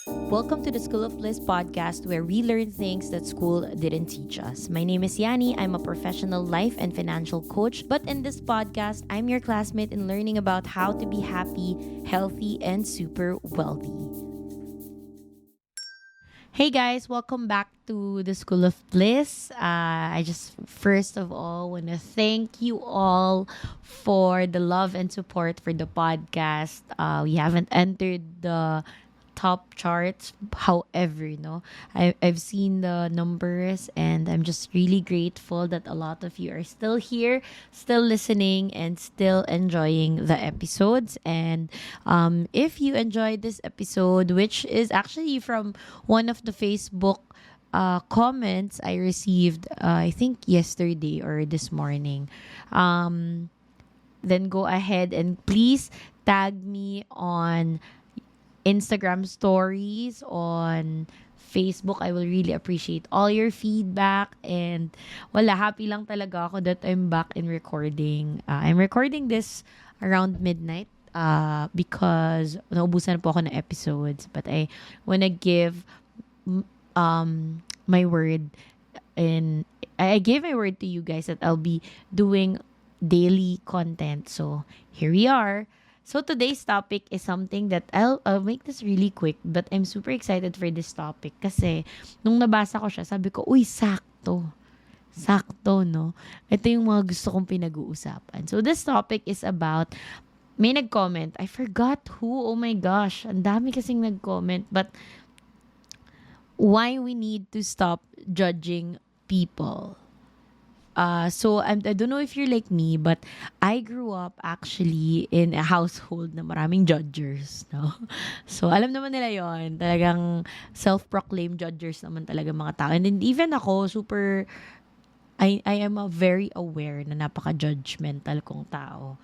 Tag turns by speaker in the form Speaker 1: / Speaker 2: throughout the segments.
Speaker 1: Welcome to the School of Bliss podcast where we learn things that school didn't teach us. My name is Yani. I'm a professional life and financial coach. But in this podcast, I'm your classmate in learning about how to be happy, healthy, and super wealthy. Hey guys, welcome back to the School of Bliss. I just first of all want to thank you all for the love and support for the podcast. We haven't entered the top charts. However, I've seen the numbers and I'm just really grateful that a lot of you are still here, still listening, and still enjoying the episodes. And if you enjoyed this episode, which is actually from one of the Facebook comments I received, I think yesterday or this morning, then go ahead and please tag me on Instagram stories, on Facebook. I will really appreciate all your feedback. And wala, happy lang talaga ako that I'm back in recording. I'm recording this around midnight because naubusan na po ako ng episodes. But I wanna give my word, and I gave my word to you guys that I'll be doing daily content. So here we are. So today's topic is something that I'll make this really quick, but I'm super excited for this topic kasi nung nabasa ko siya, sabi ko, uy, sakto. Sakto, no? Ito yung mga gusto kong pinag-uusapan. So this topic is about, may nag-comment. I forgot who. Oh my gosh. Ang dami kasing nag-comment. But why we need to stop judging people. So I don't know if you're like me, but I grew up actually in a household na maraming judgers, no? So alam naman nila yon, talagang self-proclaimed judgers naman talaga mga tao. And then even ako, I am a very aware na napaka-judgmental kong tao.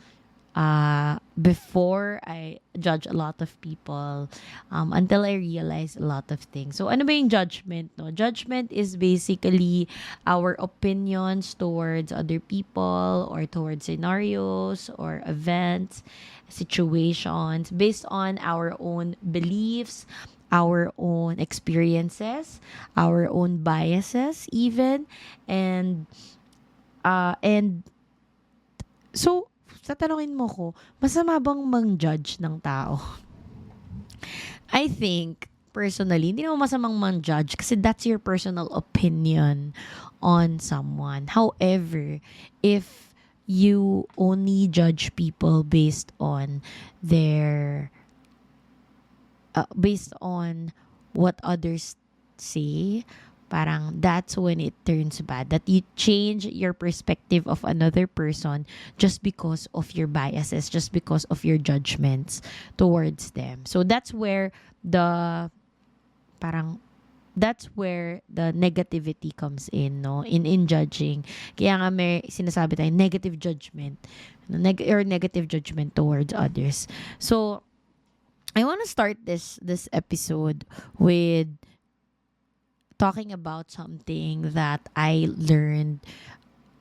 Speaker 1: Before I judge a lot of people, until I realize a lot of things. So ano ba yung judgment, no? Judgment is basically our opinions towards other people or towards scenarios or events, situations based on our own beliefs, our own experiences, our own biases even. And so tatanungin mo ko, masama bang mang-judge ng tao? I think, personally, hindi naman masamang mang-judge kasi that's your personal opinion on someone. However, if you only judge people based on their, based on what others say, parang that's when it turns bad. That you change your perspective of another person just because of your biases, just because of your judgments towards them. So that's where the parang that's where the negativity comes in, no? In judging. Kaya nga may sinasabi tayong negative judgment, or negative judgment towards others. So I want to start this episode with talking about something that I learned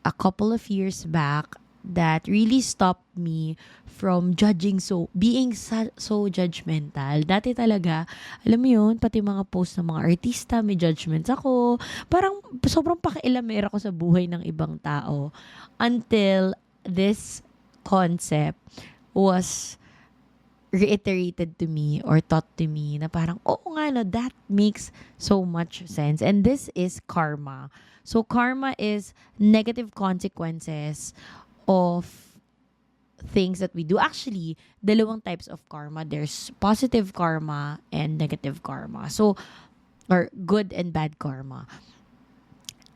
Speaker 1: a couple of years back that really stopped me from judging, being so judgmental. Dati talaga, alam mo yun, pati mga post ng mga artista, may judgments ako. Parang sobrang pakialamera ako sa buhay ng ibang tao. Until this concept was reiterated to me or taught to me na parang, oo nga no, that makes so much sense. And this is karma. So karma is negative consequences of things that we do. Actually, dalawang types of karma. There's positive karma and negative karma. So, or good and bad karma.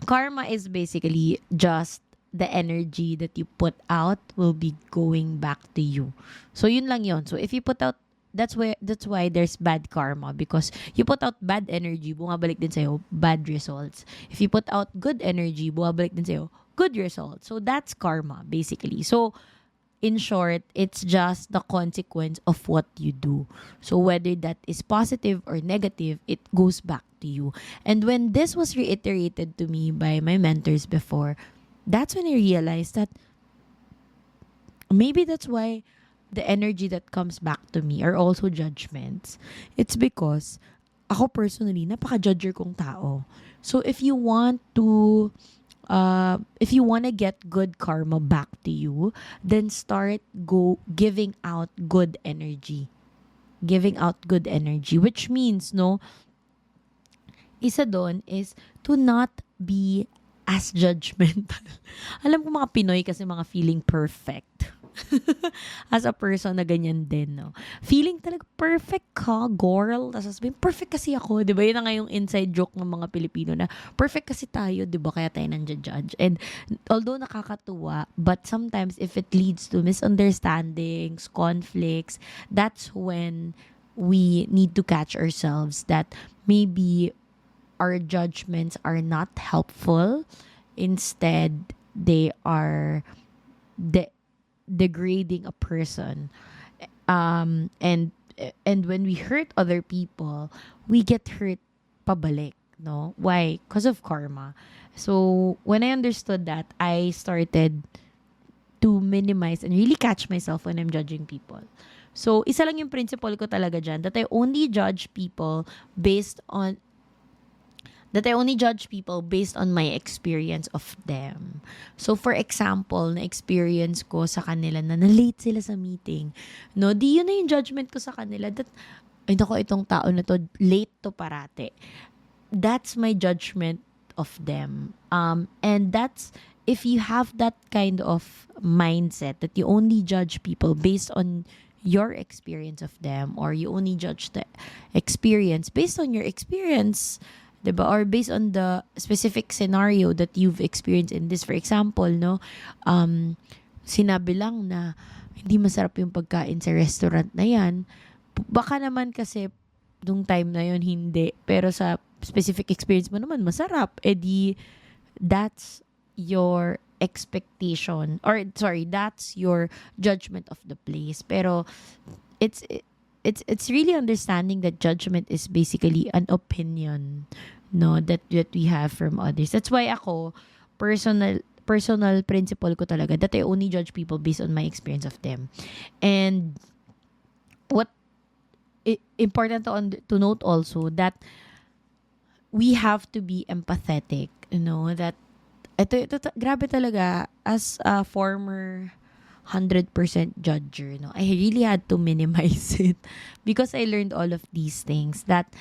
Speaker 1: Karma is basically just the energy that you put out will be going back to you. So yun lang yun. So if you put out, that's why there's bad karma, because you put out bad energy, bumabalik din sa'yo bad results. If you put out good energy, bumabalik din sa'yo good results. So that's karma basically. So in short, it's just the consequence of what you do. So whether that is positive or negative, it goes back to you. And when this was reiterated to me by my mentors before, that's when I realized that maybe that's why the energy that comes back to me are also judgments. It's because ako personally, napaka-judger kong tao. So if you want to get good karma back to you, then start go giving out good energy. Giving out good energy, which means, no, isa doon is to not be as judgmental. Alam ko mga Pinoy kasi mga feeling perfect. As a person na ganyan din, no? Feeling talaga perfect ka, girl. Tapos sasabihin, perfect kasi ako. Di ba? Yun na nga yung inside joke ng mga Pilipino na perfect kasi tayo, di ba? Kaya tayo nandiyan-judge. And although nakakatuwa, but sometimes if it leads to misunderstandings, conflicts, that's when we need to catch ourselves that maybe our judgments are not helpful. Instead, they are de- degrading a person. And when we hurt other people, we get hurt pabalik. No? Why? Because of karma. So, when I understood that, I started to minimize and really catch myself when I'm judging people. So, isa lang yung principle ko talaga dyan, that I only judge people based on my experience of them. So, for example, na-experience ko sa kanila na na-late sila sa meeting. No, di yun na yung judgment ko sa kanila that, ay nako, itong tao na to, late to parate. That's my judgment of them. And that's, if you have that kind of mindset that you only judge people based on your experience of them, or you only judge the experience based on your experience, diba? Or based on the specific scenario that you've experienced in this. For example, no, sinabi lang na hindi masarap yung pagkain sa restaurant na yan. Baka naman kasi nung time na yun hindi. Pero sa specific experience mo naman, masarap. Eh di, that's your expectation. Or, sorry, that's your judgment of the place. Pero, it's really understanding that judgment is basically an opinion, no, that we have from others. That's why ako, personal principle ko talaga that I only judge people based on my experience of them. And what important to note also, that we have to be empathetic, you know, that ito grabe talaga, as a former 100% judger, no, I really had to minimize it because I learned all of these things, that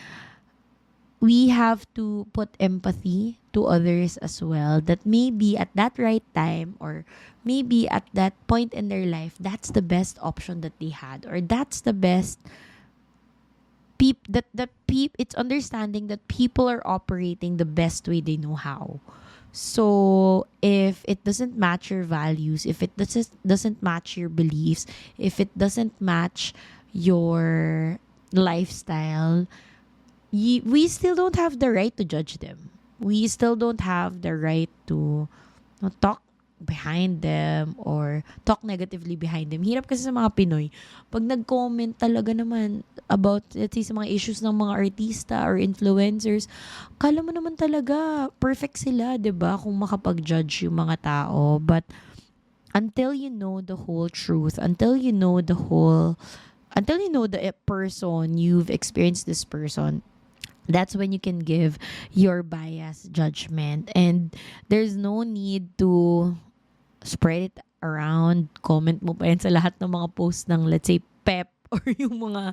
Speaker 1: we have to put empathy to others as well, that maybe at that right time, or maybe at that point in their life, that's the best option that they had, or that's the best it's understanding that people are operating the best way they know how. So if it doesn't match your values, if it doesn't match your beliefs, if it doesn't match your lifestyle, we still don't have the right to judge them. We still don't have the right to talk behind them or talk negatively behind them. Hirap kasi sa mga Pinoy. Pag nag-comment talaga naman about, let's say, sa mga issues ng mga artista or influencers, kala mo naman talaga perfect sila, 'di ba? Kung makapag-judge yung mga tao. But until you know the whole truth, until you know the person, you've experienced this person, that's when you can give your bias judgment. And there's no need to spread it around. Comment mo pa yan sa lahat ng mga posts ng, let's say, pep or yung mga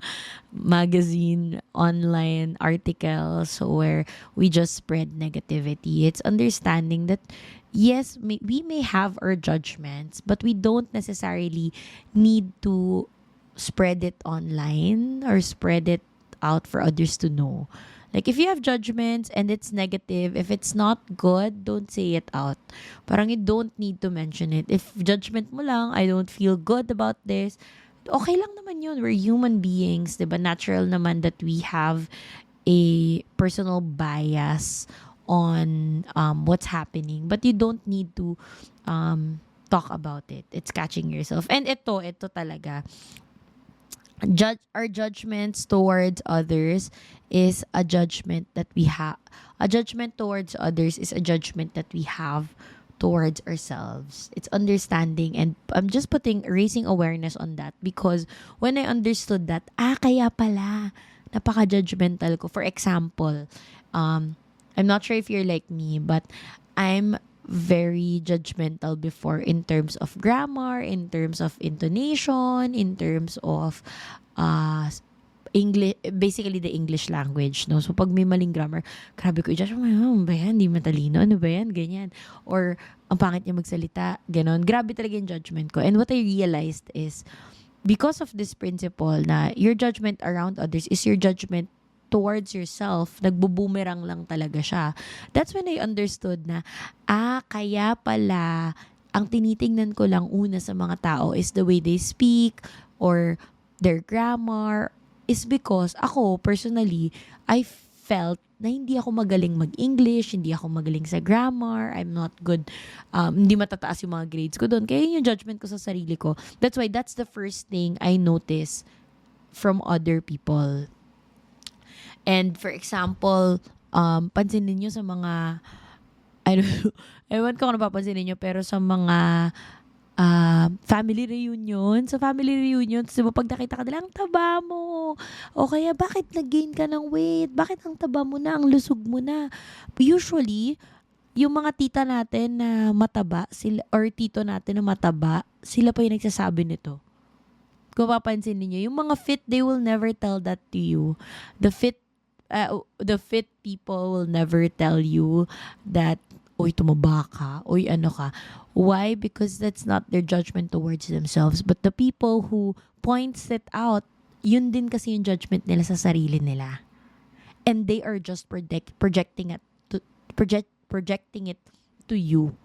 Speaker 1: magazine, online articles where we just spread negativity. It's understanding that, yes, we may have our judgments, but we don't necessarily need to spread it online or spread it out for others to know. Like, if you have judgments and it's negative, if it's not good, don't say it out. Parang you don't need to mention it. If judgment mo lang, I don't feel good about this, okay lang naman yun. We're human beings, diba? Natural naman that we have a personal bias on what's happening. But you don't need to talk about it. It's catching yourself. And ito talaga, our judgments towards others is a judgment that we have. A judgment towards others is a judgment that we have towards ourselves. It's understanding, and I'm just raising awareness on that, because when I understood that, kaya pala napaka-judgmental ko. For example, I'm not sure if you're like me, but I'm very judgmental before in terms of grammar, in terms of intonation, in terms of uh, English, basically the English language, no? So, pag may maling grammar, grabe ko i-judge, ano ba yan? Hindi matalino, ano ba yan? Ganyan. Or, ang pangit niya magsalita, ganon. Grabe talaga yung judgment ko. And what I realized is, because of this principle na your judgment around others is your judgment towards yourself, nagbo-boomerang lang talaga siya. That's when I understood na, kaya pala, ang tinitingnan ko lang una sa mga tao is the way they speak or their grammar, is because ako, personally, I felt na hindi ako magaling mag-English, hindi ako magaling sa grammar, I'm not good, hindi matataas yung mga grades ko doon. Kaya yun yung judgment ko sa sarili ko. That's why that's the first thing I notice from other people. And for example, pansinin nyo sa mga, I don't know, ewan ko kung napapansin niyo, pero sa mga family reunion. Sa family reunion, diba pag nakita ka nila, ang taba mo. O kaya, bakit nag-gain ka ng weight? Bakit ang taba mo na? Ang lusog mo na? Usually, yung mga tita natin na mataba, sila, or tito natin na mataba, sila pa yung nagsasabi nito. Kung papansin niyo, yung mga fit, they will never tell that to you. The fit people will never tell you that, oy, tumaba ka, oy, ano ka. Why? Because that's not their judgment towards themselves. But the people who points it out, yun din kasi yung judgment nila sa sarili nila. And they are just projecting it to you.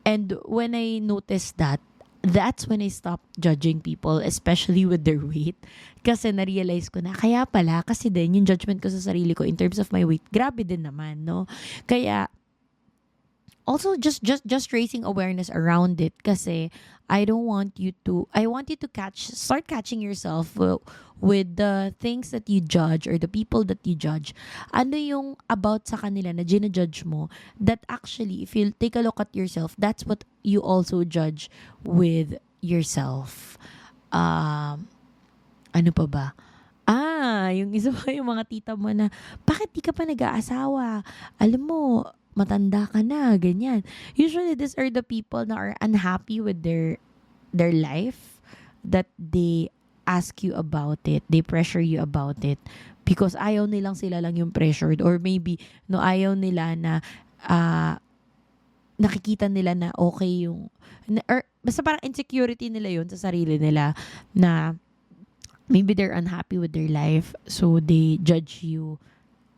Speaker 1: And when I noticed that, that's when I stopped judging people, especially with their weight. Kasi na-realize ko na, kaya pala, kasi din yung judgment ko sa sarili ko in terms of my weight, grabe din naman, no? Kaya, also just raising awareness around it, kasi I want you to start catching yourself with the things that you judge or the people that you judge. Ano yung about sa kanila na ginajudge mo that actually, if you take a look at yourself, that's what you also judge with yourself. Ano pa ba? Yung isa pa, yung mga tita mo na, bakit di ka pa nag-aasawa? Alam mo, matanda ka na, ganyan. Usually, these are the people na are unhappy with their life, that they ask you about it, they pressure you about it, because ayaw nilang sila lang yung pressured, or maybe, no, ayaw nila na, nakikita nila na okay yung, or basta parang insecurity nila yun sa sarili nila, na maybe they're unhappy with their life, so they judge you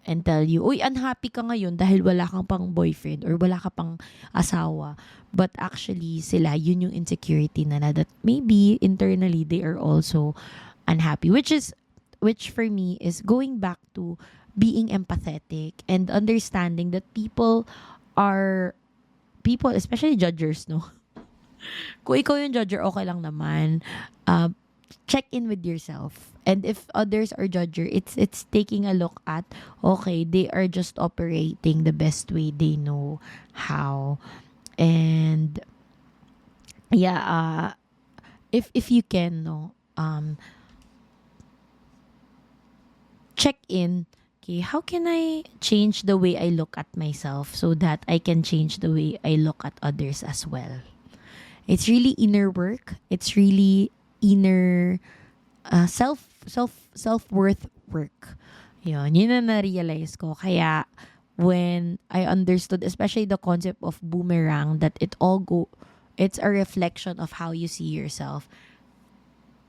Speaker 1: and tell you, uy, unhappy ka ngayon dahil wala kang pang boyfriend or wala ka pang asawa. But actually, sila, yun yung insecurity na that maybe internally they are also unhappy. Which for me is going back to being empathetic and understanding that people, especially judgers, no? Kung ikaw yung judger, okay lang naman. Check in with yourself. And if others are judger, it's taking a look at, okay, they are just operating the best way they know how. And yeah, if you can, no, check in, okay, how can I change the way I look at myself so that I can change the way I look at others as well. It's really inner work. It's really inner self-worth work. Yun na na-realize ko. Kaya when I understood, especially the concept of boomerang, that it's a reflection of how you see yourself.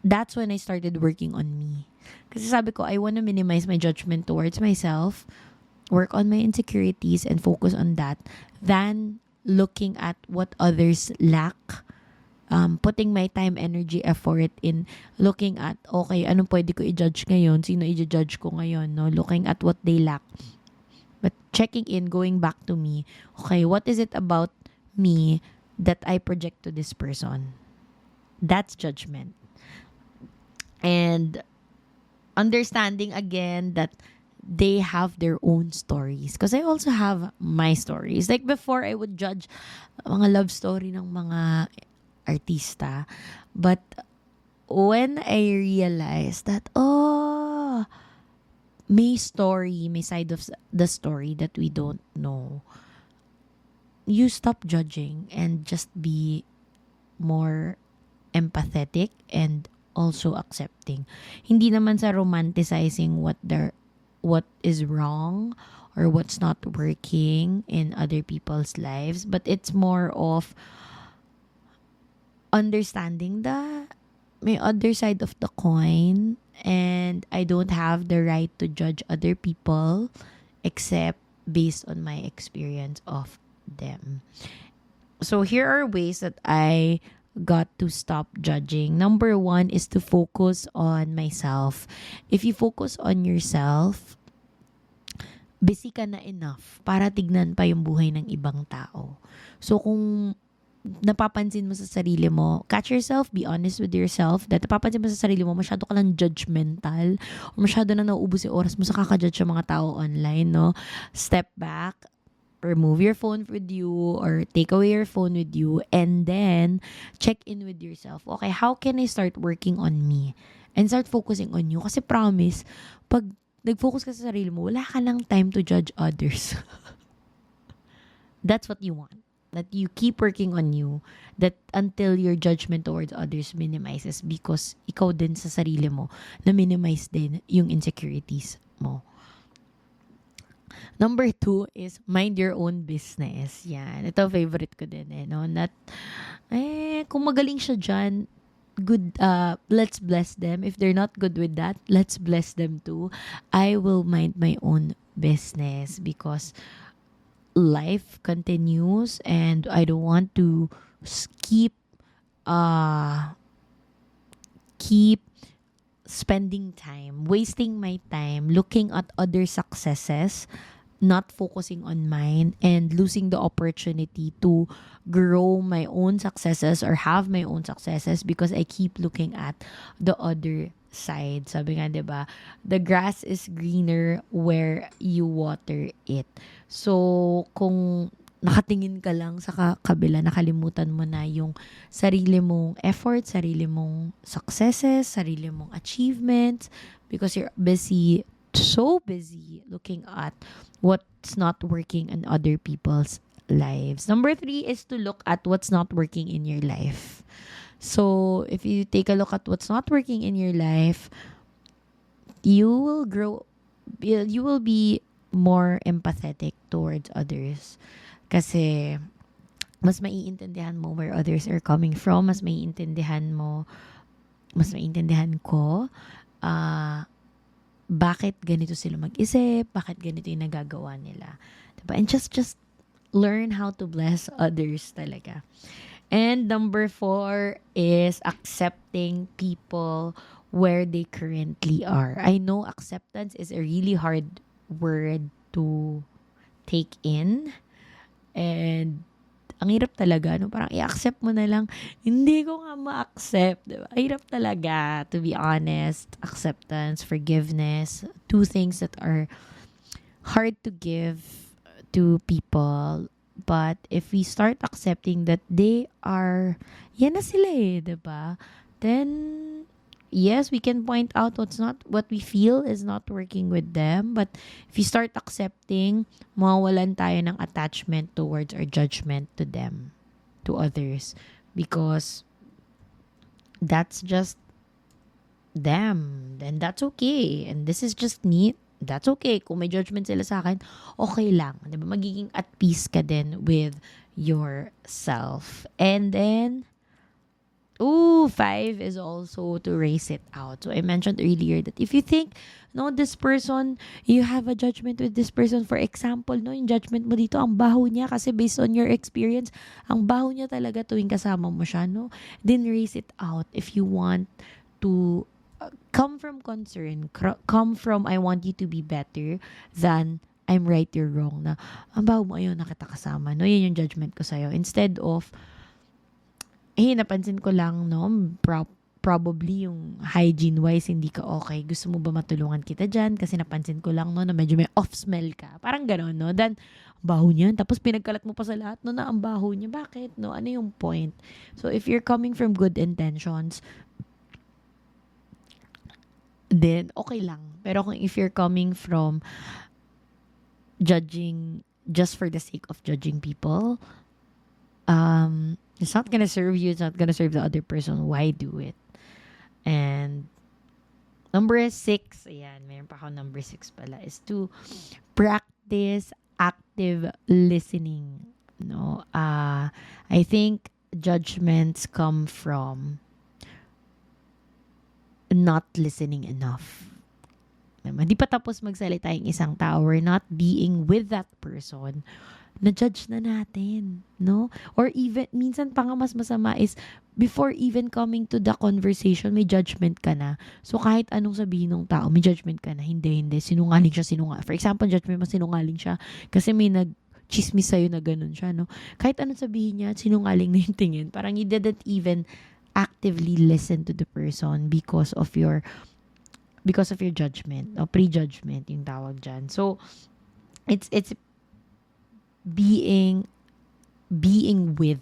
Speaker 1: That's when I started working on me. Kasi sabi ko, I want to minimize my judgment towards myself, work on my insecurities, and focus on that, than looking at what others lack. Putting my time, energy, effort in looking at, okay, anong pwede ko i-judge ngayon? Sino i-judge ko ngayon? No? Looking at what they lack. But checking in, going back to me, okay, what is it about me that I project to this person? That's judgment. And understanding again that they have their own stories. Because I also have my stories. Like before, I would judge mga love story ng mga artista. But when I realized that, may side of the story that we don't know, you stop judging and just be more empathetic and also accepting. Hindi naman sa romanticizing what is wrong or what's not working in other people's lives, but it's more of understanding the may other side of the coin, and I don't have the right to judge other people except based on my experience of them. So here are ways that I got to stop judging. Number one is to focus on myself. If you focus on yourself, busy ka na enough para tignan pa yung buhay ng ibang tao. So kung napapansin mo sa sarili mo, catch yourself, be honest with yourself, that napapansin mo sa sarili mo, masyado ka lang judgmental, o masyado na nauubos yung oras mo sa kakajudge sa mga tao online, no? Step back, remove your phone with you, or take away your phone with you, and then check in with yourself. Okay, how can I start working on me? And start focusing on you. Kasi promise, pag nag-focus ka sa sarili mo, wala ka lang time to judge others. That's what you want. That you keep working on you, that until your judgment towards others minimizes, because ikaw din sa sarili mo na minimize din yung insecurities mo. Number 2 is mind your own business. Yan. Ito favorite ko din eh. No? Kung magaling siya dyan, good, let's bless them. If they're not good with that, let's bless them too. I will mind my own business because life continues and I don't want to keep keep spending time, wasting my time looking at other successes, not focusing on mine, and losing the opportunity to grow my own successes or have my own successes because I keep looking at the other side. Sabi nga, 'di ba? The grass is greener where you water it. So, kung nakatingin ka lang sa kabila, nakalimutan mo na yung sarili mong effort, sarili mong successes, sarili mong achievements, because you're busy, so busy looking at what's not working in other people's lives. Number 3 is to look at what's not working in your life. So, if you take a look at what's not working in your life, you will grow, you will be more empathetic towards others. Kasi, mas maiintindihan mo where others are coming from, mas maiintindihan ko, bakit ganito sila mag-isip, bakit ganito yung nagagawa nila. Diba? And just learn how to bless others talaga. And number 4 is accepting people where they currently are. I know acceptance is a really hard word to take in. And ang hirap talaga, no? Parang i-accept mo na lang, hindi ko nga ma-accept. Diba? Hirap talaga, to be honest. Acceptance, forgiveness, 2 things that are hard to give to people. But if we start accepting that they are, yan na sila eh, diba? Then, yes, we can point out what we feel is not working with them. But if you start accepting, mawawalan tayo ng attachment towards or judgment to them, to others. Because that's just them. Then that's okay. And this is just me. That's okay. Kung may judgment sila sa akin, okay lang. Diba? Magiging at peace ka din with yourself. And then, 5 is also to raise it out. So I mentioned earlier that if you think, no, this person, you have a judgment with this person. For example, no, yung judgment mo dito, ang baho niya kasi based on your experience, ang baho niya talaga tuwing kasama mo siya, no? Then raise it out if you want to come from concern, come from I want you to be better than I'm right, you're wrong, na ang baho mo, ayaw na kita kasama, no? Yan yung judgment ko sa'yo. Instead of, napansin ko lang, no, probably yung hygiene-wise, hindi ka okay. Gusto mo ba matulungan kita dyan? Kasi napansin ko lang, no, na medyo may off-smell ka. Parang gano'n, no? Then, baho niya. Tapos pinagkalat mo pa sa lahat, no, na ang baho niya. Bakit, no? Ano yung point? So, if you're coming from good intentions, then okay lang. Pero kung if you're coming from judging just for the sake of judging people, it's not gonna serve you, it's not gonna serve the other person. Why do it? And number 6, ayan, mayroon pa ako number 6 pala, is to practice active listening. No, I think judgments come from not listening enough. Naman, di pa tapos magsalita yung isang tao, we're not being with that person, na-judge na natin, no? Or even, minsan pa nga mas masama is, before even coming to the conversation, may judgment ka na. So, kahit anong sabihin ng tao, may judgment ka na. Hindi, sinungaling siya, sinungaling. For example, judgment mo, sinungaling siya. Kasi may chismis sa'yo na ganun siya, no? Kahit anong sabihin niya, sinungaling na yung tingin. Parang you didn't even actively listen to the person because of your judgment o prejudgment yung tawag dyan. So, it's being with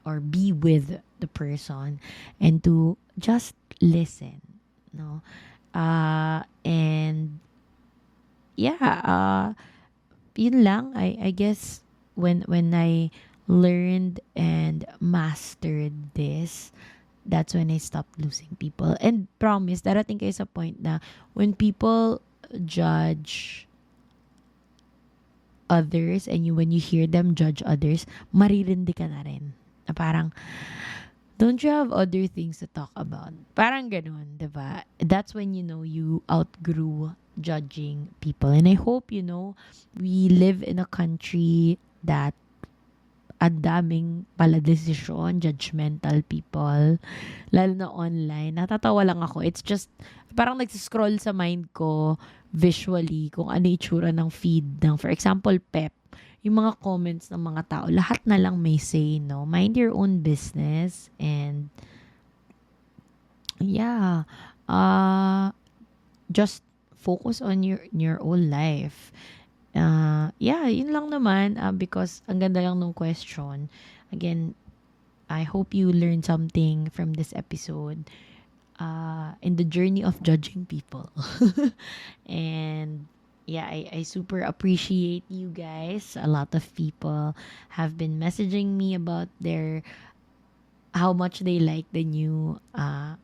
Speaker 1: or be with the person and to just listen, no? And yeah, yun lang. I guess when I learned and mastered this, that's when I stopped losing people. And promise, darating kayo sa point na when people judge others and when you hear them judge others, maririndi ka na rin. Na parang, don't you have other things to talk about? Parang ganun, diba? That's when you know you outgrew judging people. And I hope, we live in a country that ang daming pala desisyon, judgmental people, lalo na online. Natatawa lang ako. It's just, parang nagsiscroll sa mind ko visually kung ano itsura ng feed ng, for example, Pep. Yung mga comments ng mga tao, lahat na lang may say, no? Mind your own business and yeah, just focus on your own life. Yeah, yun lang naman, because ang ganda lang nung question. Again, I hope you learned something from this episode in the journey of judging people. And yeah, I super appreciate you guys. A lot of people have been messaging me about how much they like the new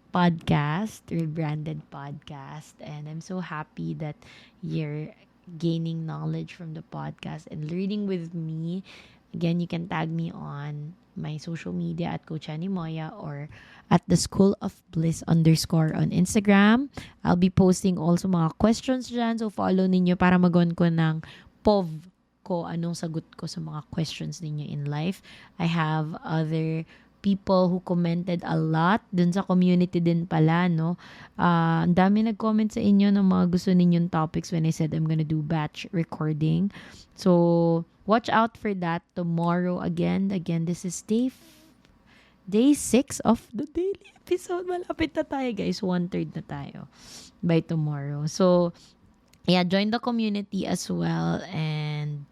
Speaker 1: podcast, rebranded podcast. And I'm so happy that you're gaining knowledge from the podcast and learning with me. Again, you can tag me on my social media at Coach Yani Moya or at the School of Bliss _ on Instagram. I'll be posting also mga questions dyan. So, follow ninyo para magon ko ng POV ko anong sagot ko sa mga questions ninyo in life. I have other people who commented a lot dun sa community din pala, no? Ang dami nag-comment sa inyo ng mga gusto ninyong topics when I said I'm gonna do batch recording. So, watch out for that tomorrow again. Again, this is day 6 of the daily episode. Malapit na tayo, guys. 1/3 na tayo by tomorrow. So, yeah, join the community as well and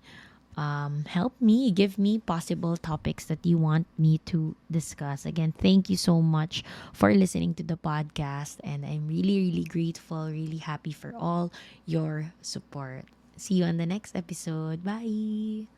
Speaker 1: help me, give me possible topics that you want me to discuss. Again, thank you so much for listening to the podcast. And I'm really, really grateful, really happy for all your support. See you on the next episode. Bye!